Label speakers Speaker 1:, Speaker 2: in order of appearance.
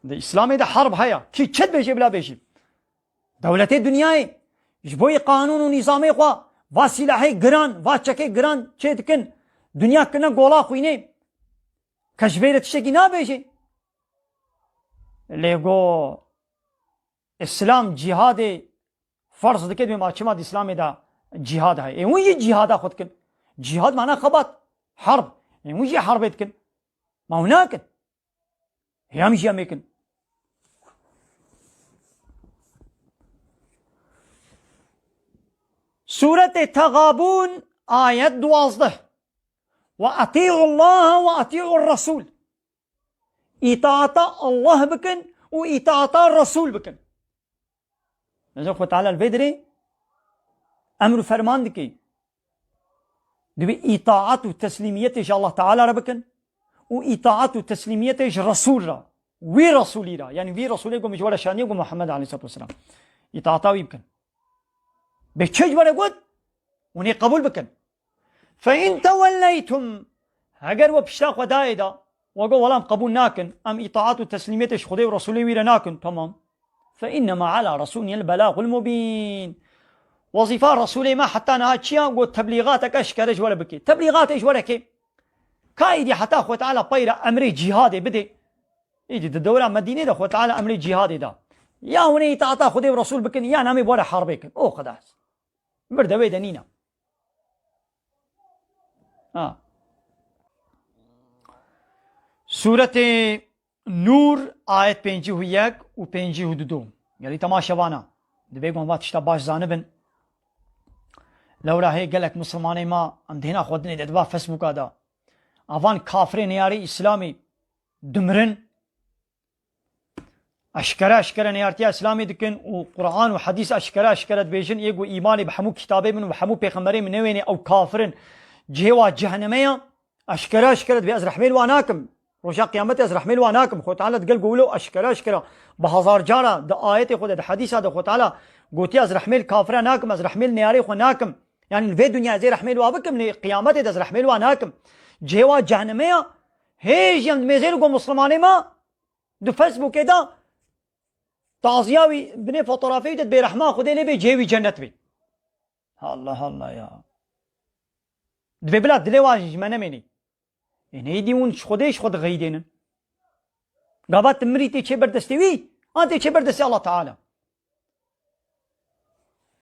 Speaker 1: ده اسلامي ده حرب هيا كي تشد بيجي بلا بيجي دولتي دنياي جبوي قانون ونظامي خوا واسلاحي جران واشكي جران چيتكن دنيا كنا غولا خويني كشبيرة تشكي نا بيجي ليغو اسلام جهاد فرض دكت بما چما اسلامي دا جهاد هاي اي وي جهاد خود كن جهاد معناه خبط حرب اي وي حرب كن ما هناك هي مش امريكان سورة تغابون آيات 12 وأطيعوا الله وأطيعوا الرسول إطاعة الله بكن وإطاعة الرسول بكن نزل تعالى البدري أمر فرمان دكي دبي إطاعة وتسليمية الله تعالى ربكن وإطاعة وتسليمية رسول را وي رسولي را يعني وي رسولي قو مجوال شانيه قو محمد عليه الصلاة والسلام إطاعته يبكن بچج ولا قد وني قبول بكن فإن توليتم اگر وبشتاق ودايدا وقو ولام قبول ناكن أم إطاعة وتسليمية خدي ورسولي ويرا ناكن تمام فإنما على رسولنا البلاغ المبين وظيفة رسولي ما حتى نهاتشيا قو تبليغاتك أشكرج ولا بكي تبليغات إيش ولا كي كايدي حتى أخوة تعالى طيرة أمري جهادي بدي يجي الدولة مدينة ده أخوة تعالى أمري جهادي ده يا هوني تعطى خدي ورسول بكن يا نامي بولا حربيك أو خداس برده ويدنينا سورة نور آية 51 و 52 يعني تماشا وانا دبيقون ما تشتا باش زانبن لورا هي قالك مسلماني ما ام دهنا خودني دبا فيسبوك هذا افان كافرين ياري اسلامي دمرن اشكره نيارتي اسلامي دكن وقران وحديث اشكره بيجن يقو ايماني بحمو كتابي من وبحمو بيغمبري من وين او كافرن جهوا جهنميه اشكره بأز رحميل واناكم روشا قيامتي از رحميل واناكم خو تعالى تقول قولوا اشكره بهزار جاره د ايتي خود د حديث هذا خو تعالى قوتي از رحميل كافر ناكم از رحميل نياري خو ناكم يعني في الدنيا زي رحميل وابكم قيامتي از رحميل واناكم جهوا جهنميه هيج يم ميزيل قو مسلماني ما دو فيسبوك كده تعزياوي بني فوتوغرافي دت برحمه خدي لي بجيوي جنت بي الله يا دبي بلاد دلواج منمني يعني يديون خديش خد غيدين قابات مريتي چه بردستوي انت چه بردستي الله تعالى